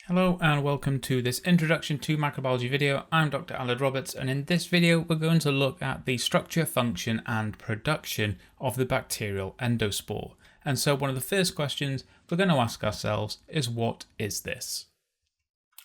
Hello and welcome to this Introduction to Microbiology video. I'm Dr. Aled Roberts, and in this video we're going to look at the structure, function and production of the bacterial endospore. And so one of the first questions we're going to ask ourselves is, what is this?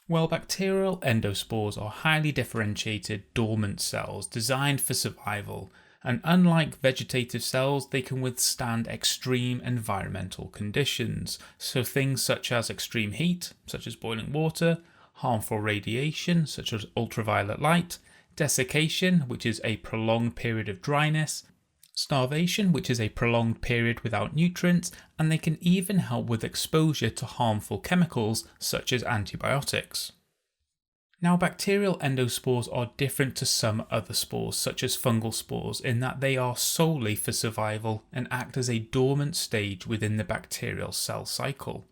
Well, bacterial endospores are highly differentiated dormant cells designed for survival, and unlike vegetative cells, they can withstand extreme environmental conditions. So things such as extreme heat, such as boiling water, harmful radiation, such as ultraviolet light, desiccation, which is a prolonged period of dryness, starvation, which is a prolonged period without nutrients, and they can even help with exposure to harmful chemicals such as antibiotics. Now, bacterial endospores are different to some other spores, such as fungal spores, in that they are solely for survival and act as a dormant stage within the bacterial cell cycle.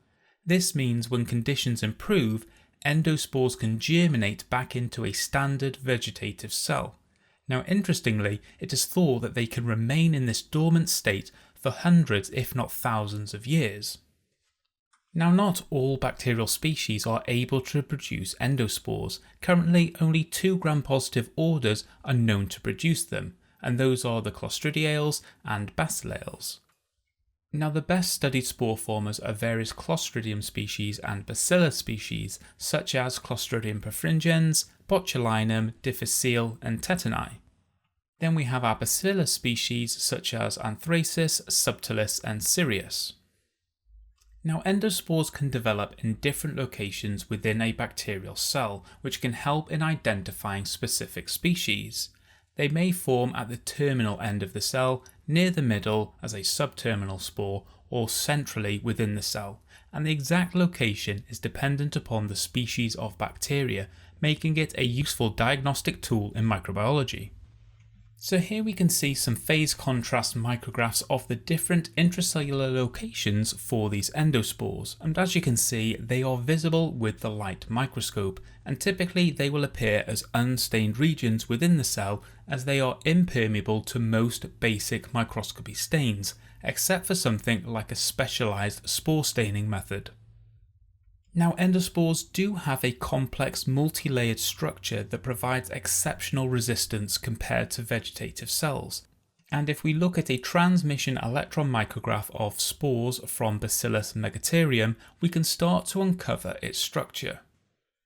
This means when conditions improve, endospores can germinate back into a standard vegetative cell. Now, interestingly, it is thought that they can remain in this dormant state for hundreds, if not thousands of years. Now, not all bacterial species are able to produce endospores. Currently, only 2 gram-positive orders are known to produce them, and those are the Clostridiales and Bacillales. Now, the best studied spore formers are various Clostridium species and Bacillus species, such as Clostridium perfringens, Botulinum, difficile, and tetani. Then we have our Bacillus species such as Anthracis, Subtilis, and Sirius. Now, endospores can develop in different locations within a bacterial cell, which can help in identifying specific species. They may form at the terminal end of the cell, near the middle as a subterminal spore, or centrally within the cell, and the exact location is dependent upon the species of bacteria, making it a useful diagnostic tool in microbiology. So here we can see some phase contrast micrographs of the different intracellular locations for these endospores, and as you can see, they are visible with the light microscope, and typically they will appear as unstained regions within the cell, as they are impermeable to most basic microscopy stains, except for something like a specialized spore staining method. Now, endospores do have a complex multi-layered structure that provides exceptional resistance compared to vegetative cells. And if we look at a transmission electron micrograph of spores from Bacillus megaterium, we can start to uncover its structure.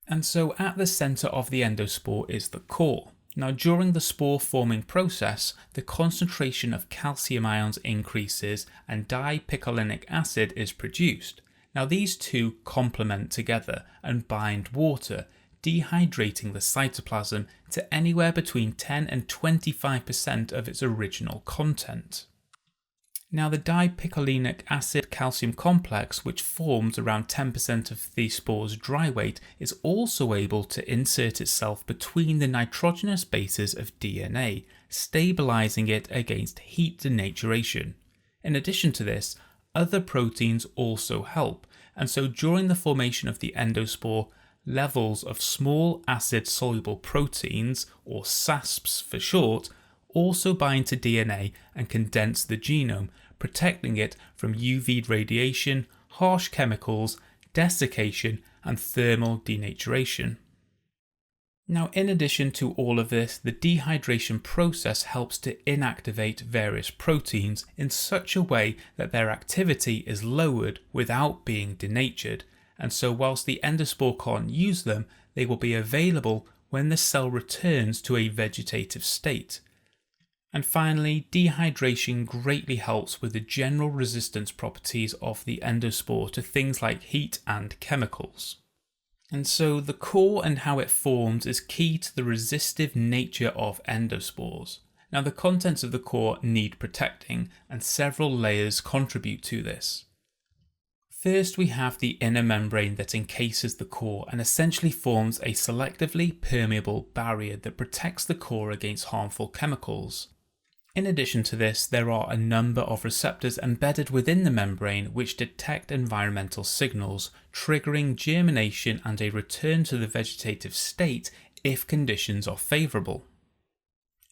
And so at the center of the endospore is the core. Now, during the spore forming process, the concentration of calcium ions increases and dipicolinic acid is produced. Now, these two complement together and bind water, dehydrating the cytoplasm to anywhere between 10 and 25% of its original content. Now, the dipicolinic acid calcium complex, which forms around 10% of the spore's dry weight, is also able to insert itself between the nitrogenous bases of DNA, stabilizing it against heat denaturation. In addition to this, other proteins also help, and so during the formation of the endospore, levels of small acid soluble proteins, or SASPs for short, also bind to DNA and condense the genome, protecting it from UV radiation, harsh chemicals, desiccation, and thermal denaturation. Now, in addition to all of this, the dehydration process helps to inactivate various proteins in such a way that their activity is lowered without being denatured, and so whilst the endospore can't use them, they will be available when the cell returns to a vegetative state. And finally, dehydration greatly helps with the general resistance properties of the endospore to things like heat and chemicals. And so the core and how it forms is key to the resistive nature of endospores. Now, the contents of the core need protecting, and several layers contribute to this. First, we have the inner membrane that encases the core and essentially forms a selectively permeable barrier that protects the core against harmful chemicals. In addition to this, there are a number of receptors embedded within the membrane which detect environmental signals, triggering germination and a return to the vegetative state if conditions are favourable.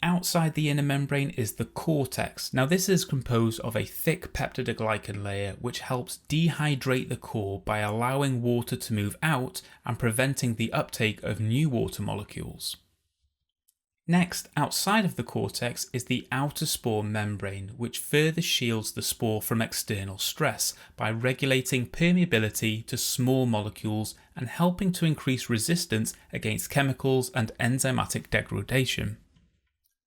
Outside the inner membrane is the cortex. Now this is composed of a thick peptidoglycan layer which helps dehydrate the core by allowing water to move out and preventing the uptake of new water molecules. Next, outside of the cortex is the outer spore membrane, which further shields the spore from external stress by regulating permeability to small molecules and helping to increase resistance against chemicals and enzymatic degradation.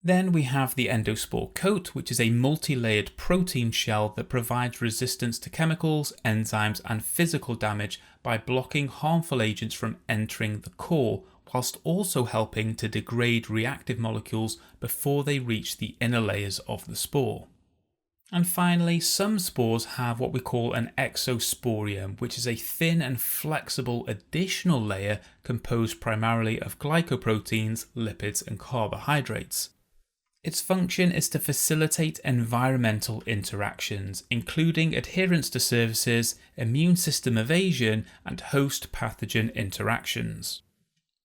Then we have the endospore coat, which is a multi-layered protein shell that provides resistance to chemicals, enzymes and physical damage by blocking harmful agents from entering the core, whilst also helping to degrade reactive molecules before they reach the inner layers of the spore. And finally, some spores have what we call an exosporium, which is a thin and flexible additional layer composed primarily of glycoproteins, lipids and carbohydrates. Its function is to facilitate environmental interactions, including adherence to services, immune system evasion, and host pathogen interactions.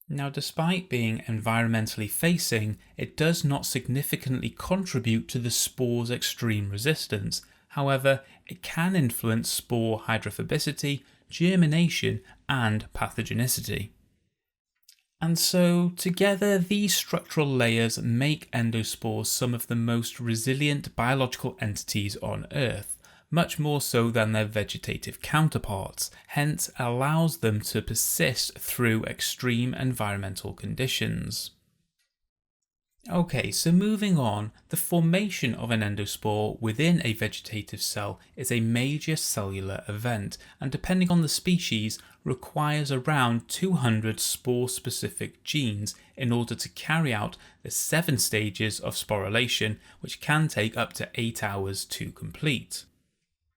Now, despite being environmentally facing, it does not significantly contribute to the spore's extreme resistance. However, it can influence spore hydrophobicity, germination, and pathogenicity. And so, together, these structural layers make endospores some of the most resilient biological entities on Earth, much more so than their vegetative counterparts, hence allows them to persist through extreme environmental conditions. Okay, so moving on, the formation of an endospore within a vegetative cell is a major cellular event, and depending on the species, requires around 200 spore-specific genes in order to carry out the 7 stages of sporulation, which can take up to 8 hours to complete.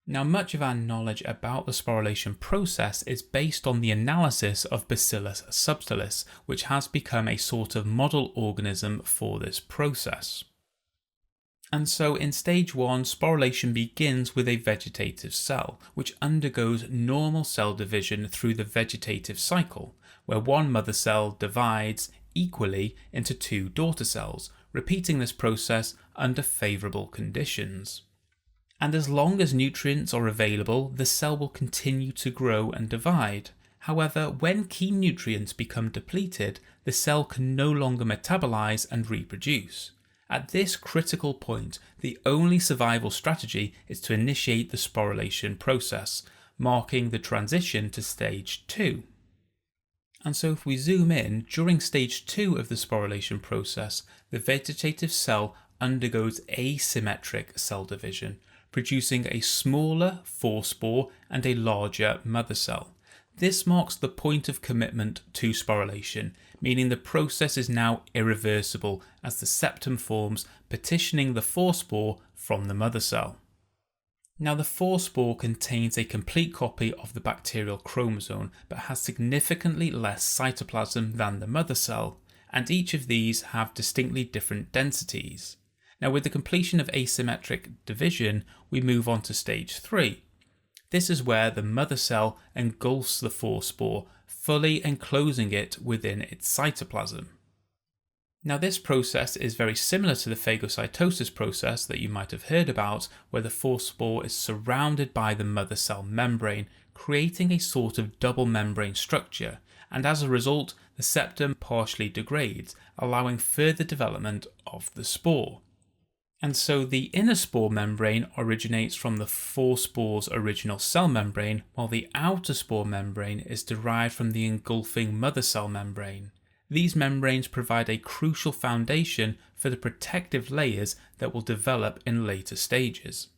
Now, much of our knowledge about the sporulation process is based on the analysis of Bacillus subtilis, which has become a sort of model organism for this process. And so in stage 1, sporulation begins with a vegetative cell, which undergoes normal cell division through the vegetative cycle, where one mother cell divides equally into 2 daughter cells, repeating this process under favourable conditions. And as long as nutrients are available, the cell will continue to grow and divide. However, when key nutrients become depleted, the cell can no longer metabolize and reproduce. At this critical point, the only survival strategy is to initiate the sporulation process, marking the transition to stage 2. And so if we zoom in, during stage 2 of the sporulation process, the vegetative cell undergoes asymmetric cell division, producing a smaller forespore and a larger mother cell. This marks the point of commitment to sporulation, meaning the process is now irreversible as the septum forms, partitioning the forespore from the mother cell. Now, the forespore contains a complete copy of the bacterial chromosome but has significantly less cytoplasm than the mother cell, and each of these have distinctly different densities. Now, with the completion of asymmetric division, we move on to stage 3. This is where the mother cell engulfs the forespore, fully enclosing it within its cytoplasm. Now, this process is very similar to the phagocytosis process that you might have heard about, where the forespore is surrounded by the mother cell membrane, creating a sort of double membrane structure, and as a result, the septum partially degrades, allowing further development of the spore. And so the inner spore membrane originates from the forespore's original cell membrane, while the outer spore membrane is derived from the engulfing mother cell membrane. These membranes provide a crucial foundation for the protective layers that will develop in later stages.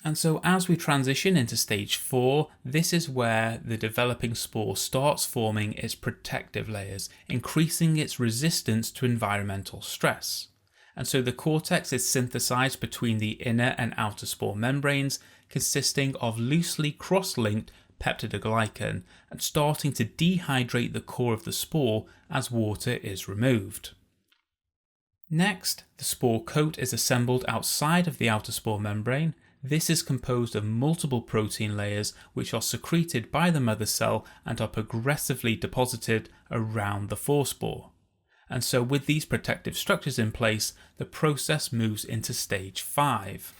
And so as we transition into stage 4, this is where the developing spore starts forming its protective layers, increasing its resistance to environmental stress. And so the cortex is synthesized between the inner and outer spore membranes, consisting of loosely cross-linked peptidoglycan, and starting to dehydrate the core of the spore as water is removed. Next, the spore coat is assembled outside of the outer spore membrane. This is composed of multiple protein layers which are secreted by the mother cell and are progressively deposited around the forespore. And so with these protective structures in place, the process moves into stage 5.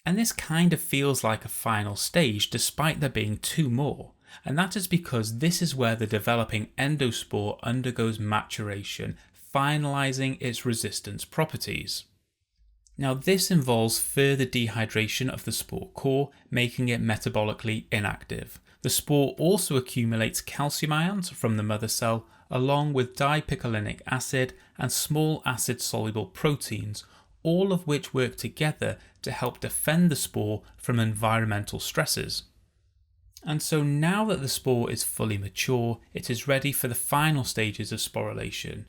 And this kind of feels like a final stage despite there being 2 more. And that is because this is where the developing endospore undergoes maturation, finalizing its resistance properties. Now this involves further dehydration of the spore core, making it metabolically inactive. The spore also accumulates calcium ions from the mother cell, along with dipicolinic acid and small acid-soluble proteins, all of which work together to help defend the spore from environmental stresses. And so now that the spore is fully mature, it is ready for the final stages of sporulation.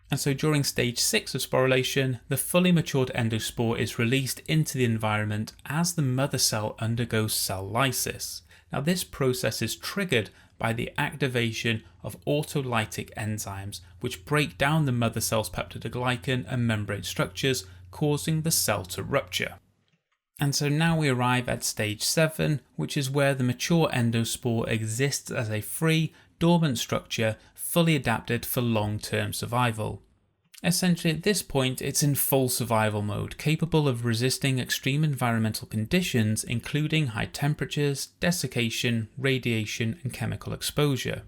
And so during stage 6 of sporulation, the fully matured endospore is released into the environment as the mother cell undergoes cell lysis. Now this process is triggered by the activation of autolytic enzymes, which break down the mother cell's peptidoglycan and membrane structures, causing the cell to rupture. And so now we arrive at stage 7, which is where the mature endospore exists as a free, dormant structure fully adapted for long-term survival. Essentially at this point it's in full survival mode, capable of resisting extreme environmental conditions including high temperatures, desiccation, radiation and chemical exposure.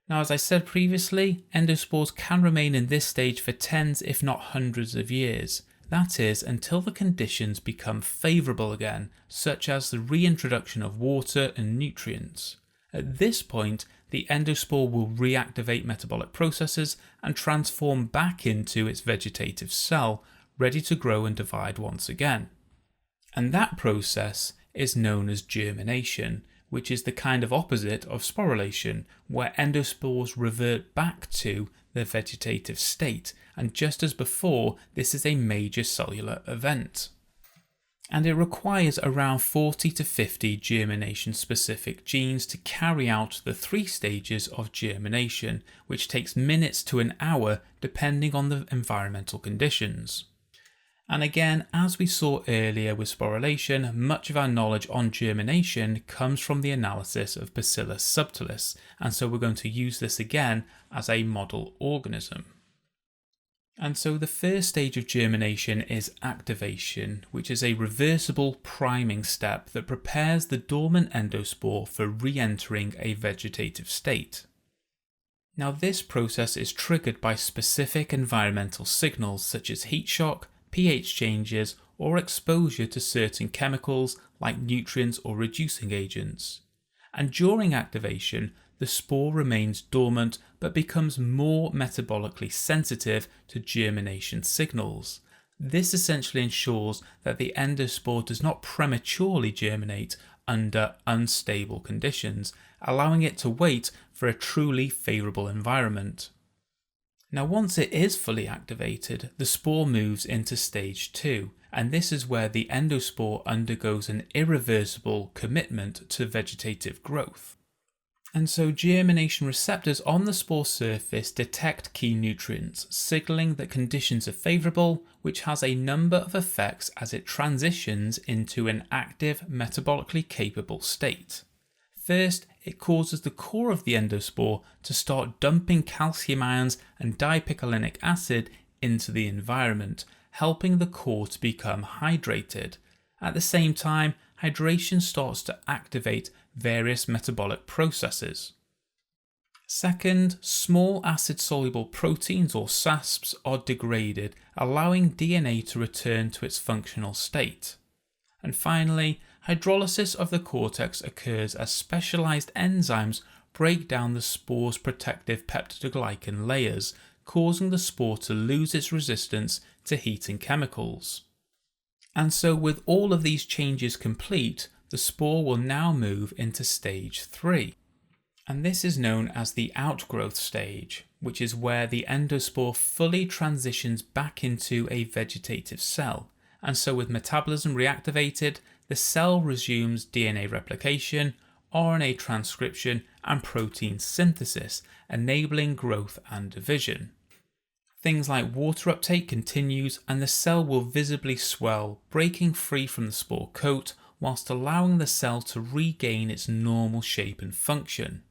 Now as I said previously, endospores can remain in this stage for tens if not hundreds of years. That is, until the conditions become favourable again, such as the reintroduction of water and nutrients. At this point, the endospore will reactivate metabolic processes and transform back into its vegetative cell, ready to grow and divide once again. And that process is known as germination, which is the kind of opposite of sporulation, where endospores revert back to their vegetative state, and just as before, this is a major cellular event. And it requires around 40 to 50 germination-specific genes to carry out the 3 stages of germination, which takes minutes to an hour depending on the environmental conditions. And again, as we saw earlier with sporulation, much of our knowledge on germination comes from the analysis of Bacillus subtilis, and so we're going to use this again as a model organism. And so the first stage of germination is activation, which is a reversible priming step that prepares the dormant endospore for re-entering a vegetative state. Now this process is triggered by specific environmental signals such as heat shock, pH changes, or exposure to certain chemicals like nutrients or reducing agents. And during activation, the spore remains dormant but becomes more metabolically sensitive to germination signals. This essentially ensures that the endospore does not prematurely germinate under unstable conditions, allowing it to wait for a truly favourable environment. Now once it is fully activated, the spore moves into stage 2, and this is where the endospore undergoes an irreversible commitment to vegetative growth. And so germination receptors on the spore surface detect key nutrients, signalling that conditions are favourable, which has a number of effects as it transitions into an active, metabolically capable state. First, it causes the core of the endospore to start dumping calcium ions and dipicolinic acid into the environment, helping the core to become hydrated. At the same time, hydration starts to activate various metabolic processes. Second, small acid-soluble proteins or SASPs are degraded, allowing DNA to return to its functional state. And finally, hydrolysis of the cortex occurs as specialized enzymes break down the spore's protective peptidoglycan layers, causing the spore to lose its resistance to heat and chemicals. And so with all of these changes complete, the spore will now move into stage 3. And this is known as the outgrowth stage, which is where the endospore fully transitions back into a vegetative cell. And so with metabolism reactivated, the cell resumes DNA replication, RNA transcription, and protein synthesis, enabling growth and division. Things like water uptake continues, and the cell will visibly swell, breaking free from the spore coat, whilst allowing the cell to regain its normal shape and function.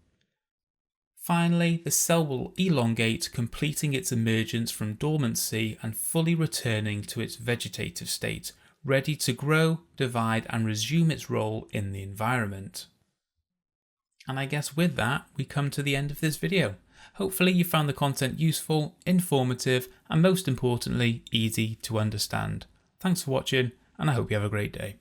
Finally, the cell will elongate, completing its emergence from dormancy and fully returning to its vegetative state, ready to grow, divide, and resume its role in the environment. And I guess with that, we come to the end of this video. Hopefully you found the content useful, informative, and most importantly, easy to understand. Thanks for watching, and I hope you have a great day.